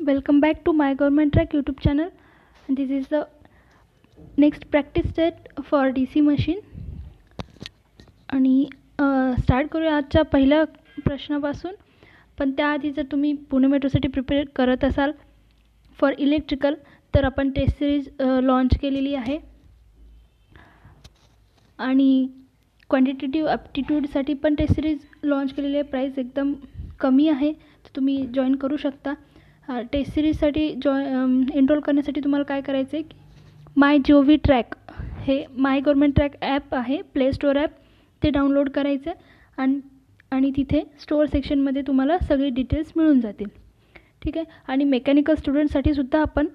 Welcome back to my Government Track YouTube channel. This is the next practice set for DC machine. आणि start करूया आजच्या पहिल्या प्रश्नापासून. पण त्याआधी जर तुम्ही पुणे मेट्रोसाठी प्रिपेअर करत असाल फॉर इलेक्ट्रिकल तर आपण टेस्ट सिरीज लॉन्च केलेली आहे. आणि क्वांटिटेटिव्ह ॲप्टिट्यूडसाठी पण टेस्ट सिरीज लॉन्च केलेली आहे. प्राईस एकदम कमी आहे, तर तुम्ही जॉईन करू शकता. टेस्ट सिरीजसाठी एनरोल करण्यासाठी तुम्हाला काय करायचं आहे की माय GOV track hey my government track app आहे, प्ले स्टोअर ॲप, ते डाउनलोड करायचं आणि तिथे स्टोअर सेक्शनमध्ये तुम्हाला सगळे डिटेल्स मिळून जातील. ठीक आहे. आणि मेकॅनिकल स्टुडंटसाठी सुद्धा आपण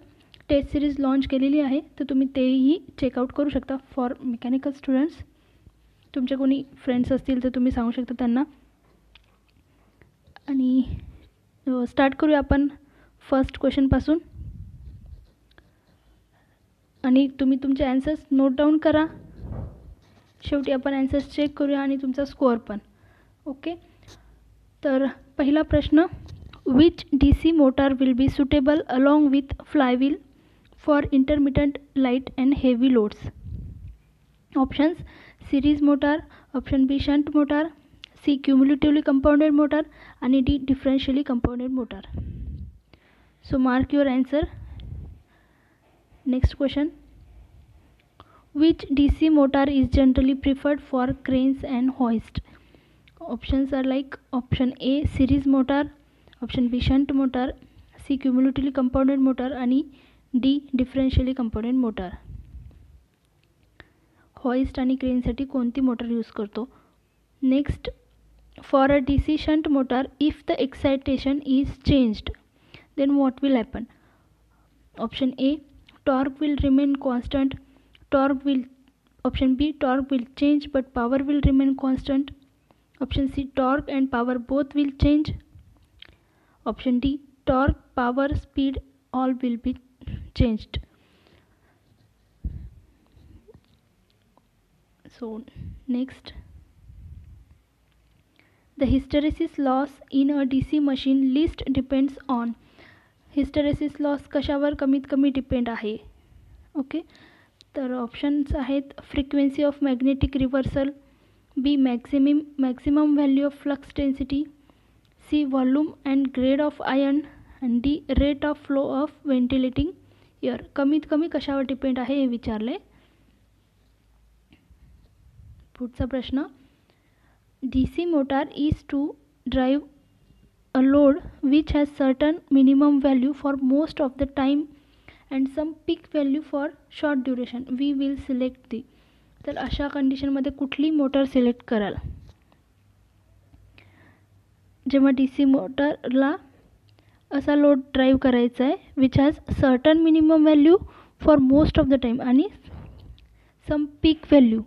टेस्ट सिरीज लॉन्च केलेली आहे, तर तुम्ही तेही चेकआउट करू शकता फॉर मेकॅनिकल स्टुडंट्स. तुमचे कोणी फ्रेंड्स असतील तर तुम्ही सांगू शकता त्यांना. आणि स्टार्ट करूया आपण फर्स्ट क्वेश्चनपासून. आणि तुम्ही तुमचे ॲन्सर्स नोट डाऊन करा. शेवटी आपण ॲन्सर्स चेक करूया आणि तुमचा स्कोअर पण. ओके. तर पहिला प्रश्न, which DC motor will be suitable along with flywheel for intermittent light and heavy loads. Options, series motor, option B shunt motor, C cumulatively compounded motor आणि D differentially compounded motor. So mark your answer. Next question, which DC motor is generally preferred for cranes and hoist. Options are like option A series motor, option B shunt motor, C cumulatively compounded motor आणि D differentially compounded motor. hoist आणि crane साठी कोणती motor use करतो. Next, for a DC shunt motor if the excitation is changed then what will happen. Option A, torque will remain constant, option B, torque will change but power will remain constant. Option C, torque and power both will change. Option D, torque, power, speed all will be changed. So next, the hysteresis loss in a DC machine least depends on. hysteresis loss कशावर कमीत कमी depend आहे. Okay. तर options आहेत frequency of magnetic reversal, B maximum value of flux density, C volume and grade of iron आणि D rate of flow of ventilating air. कमीत कमी कशावर डिपेंड आहे हे विचारले. पुढचा प्रश्न, DC motor is to drive a load which has certain minimum value for most of the time and some peak value for short duration. We will select the. तर अशा कंडिशनमध्ये कुठली मोटर सिलेक्ट कराल. जेव्हा DC मोटरला असा load drive करायचा आहे which has certain minimum value for most of the time आणि सम पीक व्हॅल्यू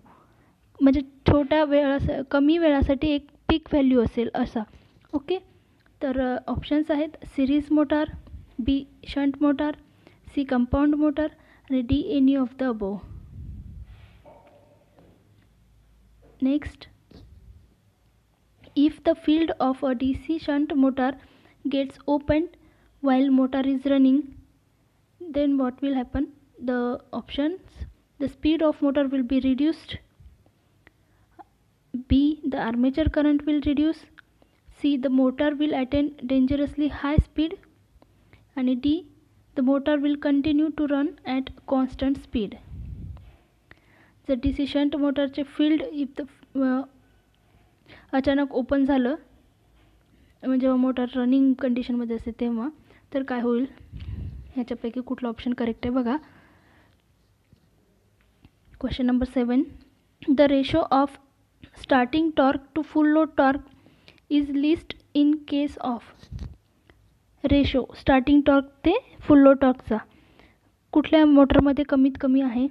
म्हणजे छोट्या कमी वेळासाठी एक पीक व्हॅल्यू असेल असा. ओके. तर ऑप्शन्स आहेत series motor, B shunt motor, C compound motor आणि D any of the above. Next, if the field of a DC shunt motor gets open while motor is running then what will happen. The options, the speed of motor will be reduced, B, the armature current will reduce, C, the motor will attain dangerously high speed and D, the motor will continue to run at constant speed. The DC shunt मोटरचे field if अचानक open झालं म्हणजे जेव्हा motor running कंडिशनमध्ये असते तेव्हा तर काय होईल. ह्याच्यापैकी कुठला ऑप्शन करेक्ट आहे बघा. Question number 7, the ratio of starting torque to full load torque is least in case of. Ratio starting torque ते फुल लोड टॉर्कचा कुठल्या मोटरमध्ये कमीत कमी आहे.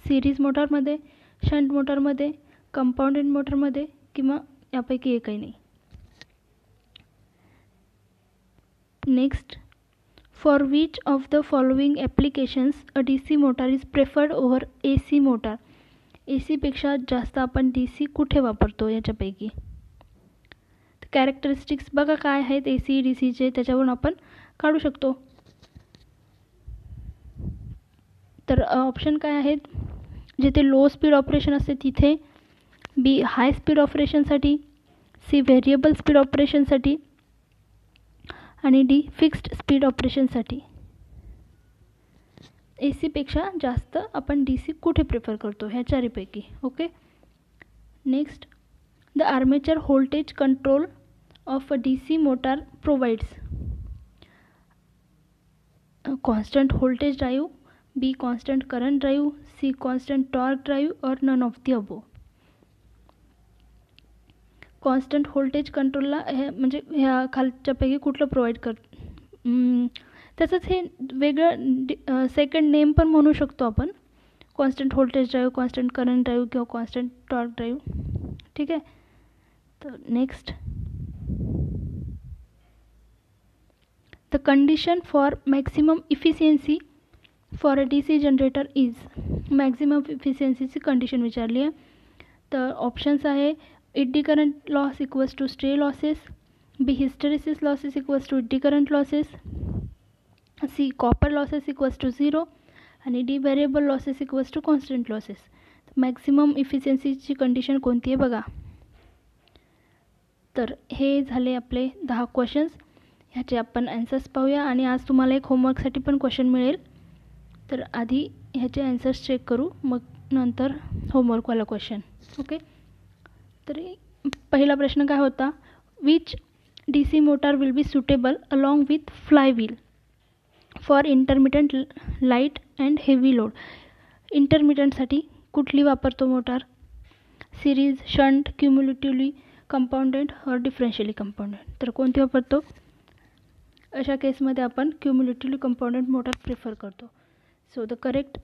सिरीज मोटरमध्ये, शंट मोटरमध्ये, कंपाऊंडेड मोटरमध्ये किंवा यापैकी एकही नाही. Next, for which of the following applications a DC motor is preferred over AC motor. ACपेक्षा जास्त आपण DC कुठे वापरतो याच्यापैकी. कॅरेक्टरिस्टिक्स बघा काय आहेत AC DCचे, त्याच्यावरून आपण काढू शकतो. तर ऑप्शन काय आहेत, जिथे लो स्पीड ऑपरेशन असते तिथे, बी हाय स्पीड ऑपरेशनसाठी, सी व्हेरिएबल स्पीड ऑपरेशनसाठी आणि डी फिक्स्ड स्पीड ऑपरेशनसाठी. ए सीपेक्षा जास्त आपण डी सी कुठे प्रिफर करतो ह्या चारीपैकी. Okay. Next, the armature voltage control of a D C motor provides constant voltage drive, B constant current drive, C constant torque drive or none of the above. Constant voltage कंट्रोलला हे म्हणजे ह्या खालच्यापैकी कुठलं provide त्याचंच हे वेगळं second name पण म्हणू शकतो आपण, constant voltage drive, constant current drive किंवा कॉन्स्टंट टॉर्क ड्राईव्ह. ठीक आहे. तर next, the condition for maximum efficiency for a DC generator is, maximum efficiency ची कंडिशन विचारली आहे. तर ऑप्शन्स आहे eddy current loss equals to stray losses, B hysteresis losses equals to eddy current losses, C copper losses equals to 0 आणि D variable losses equals to constant losses. Maximum इफिशियन्सीची condition कोणती आहे बघा. तर हे झाले आपले 10 क्वेश्चन्स. ह्याचे आपण ॲन्सर्स पाहूया आणि आज तुम्हाला एक होमवर्कसाठी पण क्वेश्चन मिळेल. तर आधी ह्याचे ॲन्सर्स चेक करू, मग नंतर होमवर्कवाला क्वेश्चन. ओके. तरी पहिला प्रश्न काय होता, which D C motor will be suitable along with fly wheel for intermittent light and heavy load. इंटरमिटंटसाठी कुठली वापरतो motor, series, shunt, cumulatively compounded और डिफरेन्शियली कंपाऊंडेड. तर कोणती वापरतो, अशा केसमध्ये आपण क्युम्युलेटिव्हली कंपाऊंडेड मोटार प्रिफर करतो. So the correct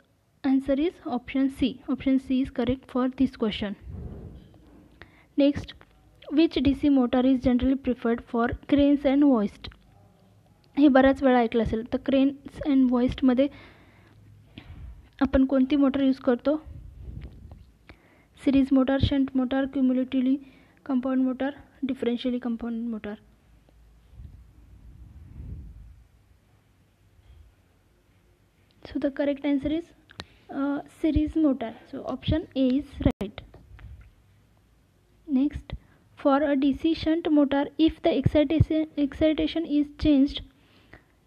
answer is option C. Option C is correct for this question. Next, which D C motor is generally preferred for cranes and hoist. हे बऱ्याच वेळा ऐकलं असेल. तर क्रेन्स अँड होइस्टमध्ये आपण कोणती मोटार यूज करतो, series motor, shunt motor, cumulatively compound motor, differentially compound motor. So the correct answer is series motor. So option A is right. Next, for a DC shunt motor, if the excitation is changed,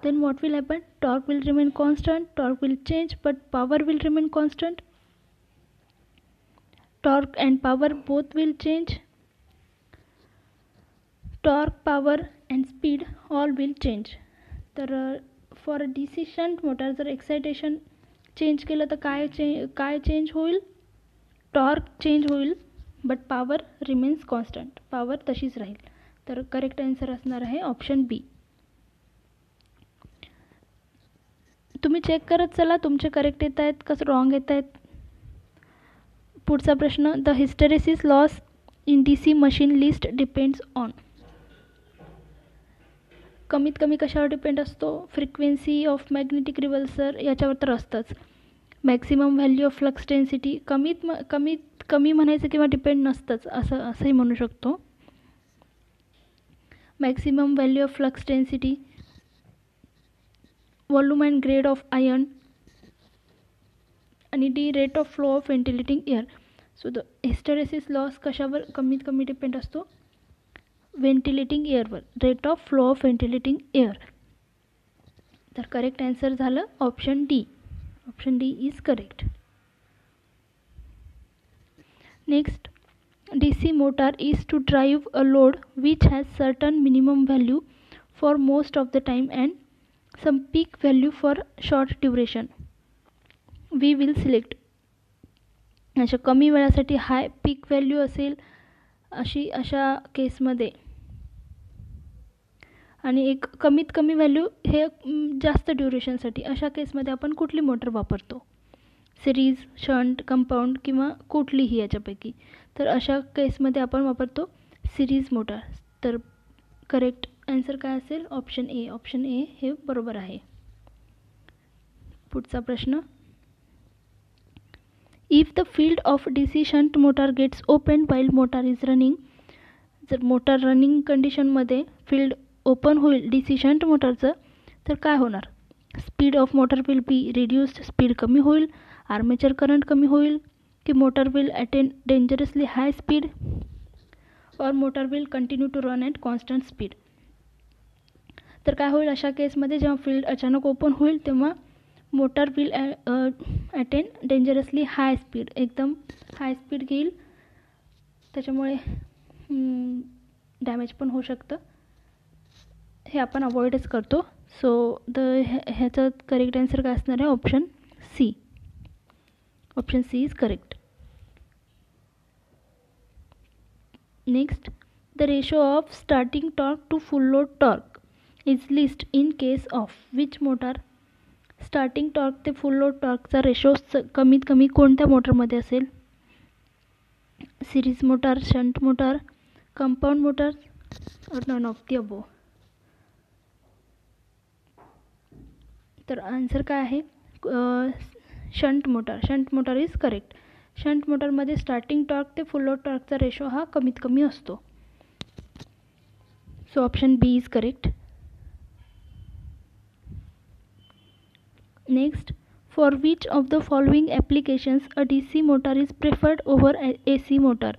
then what will happen? Torque will remain constant, torque will change, but power will remain constant. Torque and power both will change. Torque, power and speed all will change. तर for D C shunt motor जर excitation change केलं तर काय change होईल, torque change होईल, but power remains constant, power तशीच राहील. तर करेक्ट आन्सर असणार आहे ऑप्शन बी. तुम्ही चेक करत चला तुमचे करेक्ट येत आहेत कसं रॉंग येत आहेत. पुढचा प्रश्न, the hysteresis loss in D C machine least depends on. कमीत कमी कशावर डिपेंड असतो, फ्रिक्वेन्सी ऑफ मॅग्नेटिक रिव्हल्सर याच्यावर तर असतंच. Maximum value of flux density, कमी म्हणायचं किंवा डिपेंड नसतंच असंही म्हणू शकतो. Maximum value of flux density, volume and grade of iron आणि D rate of flow of ventilating air. So the hysteresis loss कशावर कमीत कमी डिपेंड असतो, व्हेंटिलेटिंग एअरवर, rate of flow of ventilating air. तर करेक्ट आन्सर झालं option D. Option D is correct. Next, D C motor is to drive a load which has certain minimum value for most of the time and some peak value for short duration. We will select. अशा कमी वेळासाठी हाय पीक value असेल अशा केसमध्ये आणि एक कमीत कमी व्हॅल्यू हे जास्त ड्युरेशनसाठी, अशा केसमध्ये आपण कुठली मोटर वापरतो, सिरीज, शंट, कंपाऊंड किंवा कुठलीही याच्यापैकी. तर अशा केसमध्ये आपण वापरतो सिरीज मोटार. तर करेक्ट आन्सर काय असेल, ऑप्शन ए. ऑप्शन ए हे बरोबर आहे. पुढचा प्रश्न, if the field of D C shunt motor gets open while motor is running. जर मोटार रनिंग कंडिशनमध्ये फील्ड ओपन होईल डी सी शंट मोटारचं, तर काय होणार, speed of motor will be reduced, speed कमी होईल, आर्मेचर करंट कमी होईल, की motor will attain dangerously high speed, और motor will continue to run at constant speed. तर काय होईल अशा केसमध्ये, जेव्हा फील्ड अचानक ओपन होईल तेव्हा motor will attain dangerously high speed, एकदम हाय स्पीड घेईल, त्याच्यामुळे डॅमेज पण होऊ शकतं. हे आपण अवॉइडच करतो. सो ह्याचं करेक्ट आन्सर काय असणार आहे, option C. Option C is correct. Next, the ratio of starting torque to full load torque is least in case of which motor. Starting torque ते फुल लोड टॉर्कचा रेशो कमीत कमी कोणत्या मोटरमध्ये असेल, series motor, shunt motor, compound motor, और none of the above. तर answer काय आहे, shunt motor. Shunt motor is correct. Shunt मोटारमध्ये स्टार्टिंग टॉर्क ते फुल लोड टॉर्कचा रेशो हा कमीत कमी असतो. So option B is correct. Next, for which of the following applications a DC motor is preferred over AC motor.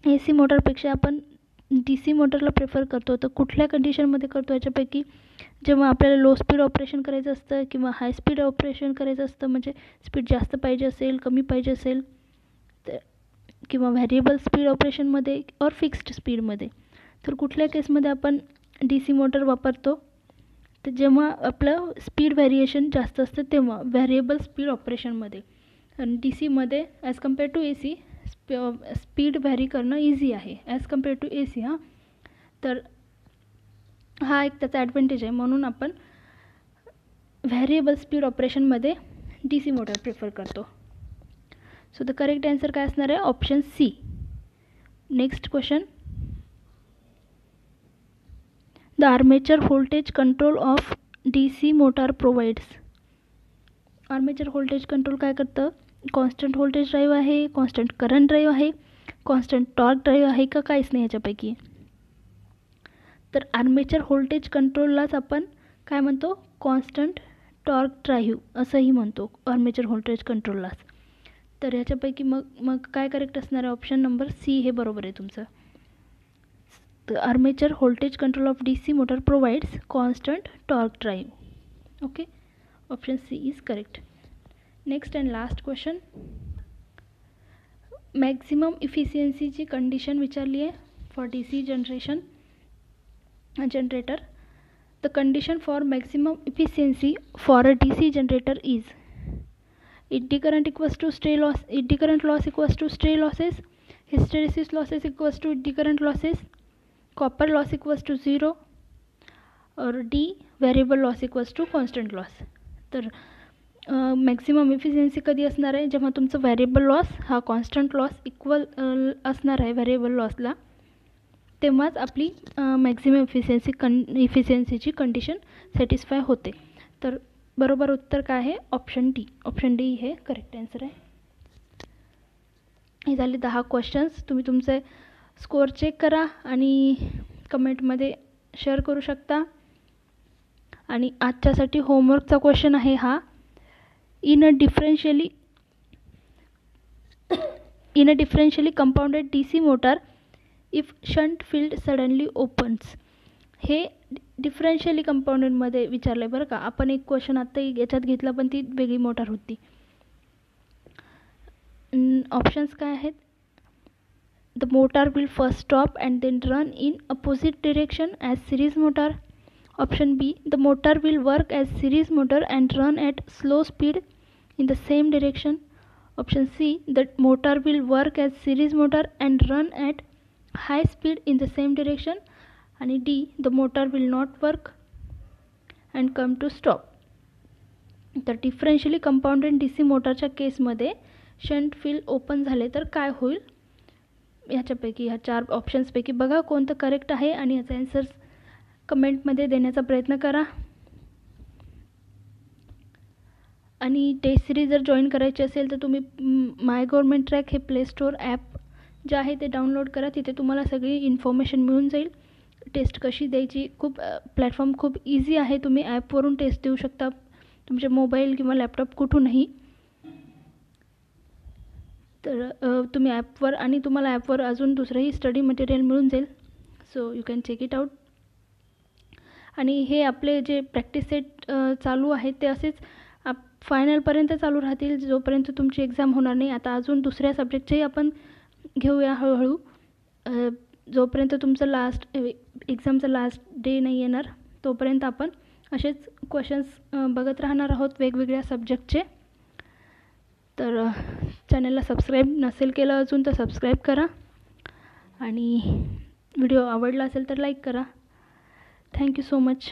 AC मोटारपेक्षा आपण DC मोटरला प्रेफर करतो, तर कुठल्या कंडिशनमध्ये करतो याच्यापैकी, जेव्हा आपल्याला लो स्पीड ऑपरेशन करायचं असतं किंवा हाय स्पीड ऑपरेशन करायचं असतं, म्हणजे स्पीड जास्त पाहिजे असेल, कमी पाहिजे असेल, तर किंवा व्हॅरिएबल स्पीड ऑपरेशनमध्ये और फिक्स्ड स्पीडमध्ये. तर कुठल्या केसमध्ये आपण DC मोटर वापरतो, तर जेव्हा आपलं स्पीड व्हॅरिएशन जास्त असतं तेव्हा व्हॅरिएबल स्पीड ऑपरेशनमध्ये. आणि DCमध्ये as compare to AC speed vary करणं इझी आहे ॲज कम्पेअर टू AC. हां, तर हा एक त्याचा ॲडव्हान्टेज आहे, म्हणून आपण व्हॅरिएबल स्पीड ऑपरेशनमध्ये DC मोटर प्रेफर करतो. सो द करेक्ट आन्सर काय असणार आहे, option C. Next question, the armature voltage control of DC motor provides. Armature voltage control काय करतं, कॉन्स्टंट व्होल्टेज ड्राईव्ह आहे, कॉन्स्टंट करंट ड्राईव्ह आहे, कॉन्स्टंट टॉर्क ड्राईव्ह आहे, का काहीच नाही याच्यापैकी. तर आर्मेचर व्होल्टेज कंट्रोललाच आपण काय म्हणतो, कॉन्स्टंट टॉर्क ड्राईव्ह असंही म्हणतो आर्मेचर व्होल्टेज कंट्रोललाच. तर ह्याच्यापैकी मग काय करेक्ट असणार आहे, ऑप्शन नंबर सी हे बरोबर आहे तुमचं. तर armature voltage control of DC motor provides constant torque drive. Okay, option C is correct. Next and last question, maximum इफिशियन्सीची कंडिशन विचारली आहे for DC generation generator. The condition for maximum efficiency for a DC generator is eddy current equals to stray loss, eddy current loss equals to stray losses, hysteresis losses equals to eddy current losses, copper loss equals to 0, or D variable loss equals to constant loss. तर maximum efficiency कधी असणार आहे, जेव्हा तुमचं variable loss हा constant loss equal असणार आहे variable लॉसला, तेव्हाच आपली मॅक्झिमम इफिशियन्सीची कंडिशन सॅटिस्फाय होते. तर बरोबर उत्तर काय आहे, ऑप्शन डी. ऑप्शन डी हे करेक्ट आन्सर आहे. हे झाले 10 क्वेश्चन्स. तुम्ही तुमचे स्कोअर चेक करा आणि कमेंटमध्ये शेअर करू शकता. आणि आजच्यासाठी होमवर्कचा क्वेश्चन आहे हा, in a differentially compounded DC motor if shunt field suddenly opens. हे डिफरेन्शियली कंपाऊंडेडमध्ये विचारलं आहे बरं का. आपण एक क्वेश्चन आत्ता याच्यात घेतला पण ती वेगळी मोटार होती. ऑप्शन्स काय आहेत, the motor will first stop and then run in opposite direction as series motor. Option B, the motor will work as series motor and run at slow speed in the same direction. Option C, the motor will work as series motor and run at high speed in the same direction. आणि D, the motor will not work and come to stop. तर differentially compounded DC मोटारच्या केसमध्ये shunt field open झाले तर काय होईल, ह्याच्यापैकी ह्या 4 ऑप्शन्सपैकी बघा कोणतं करेक्ट आहे आणि ह्याचा आन्सर्स कमेंटमध्ये देण्याचा प्रयत्न करा. आणि टेस्ट सिरीज जर जॉईन करायची असेल तर तुम्ही माय गव्हर्मेंट ट्रॅक हे प्ले स्टोअर ॲप जे आहे ते डाउनलोड करा. तिथे तुम्हाला सगळी इन्फॉर्मेशन मिळून जाईल. टेस्ट कशी द्यायची, प्लॅटफॉर्म खूप इझी आहे. तुम्ही ॲपवरून टेस्ट देऊ शकता, तुमचे मोबाईल किंवा लॅपटॉप कुठूनही. तर तुम्ही ॲपवर, आणि तुम्हाला ॲपवर अजून दुसरंही स्टडी मटेरियल मिळून जाईल. So you can check it out. आणि हे आपले जे प्रॅक्टिस सेट चालू आहेत ते असेच फायनलपर्यंत चालू राहतील, जोपर्यंत तुमची एक्झाम होणार नाही. आता अजून दुसऱ्या सब्जेक्टचेही आपण घेऊया हळूहळू, जोपर्यंत तुमचं एक्झामचं लास्ट डे नाही येणार तोपर्यंत आपण असेच क्वेश्चन्स बघत राहणार आहोत वेगवेगळ्या सब्जेक्टचे. तर चॅनलला सबस्क्राईब नसेल केलं अजून तर सबस्क्राईब करा, आणि व्हिडिओ आवडला असेल तर लाईक करा. Thank you so much.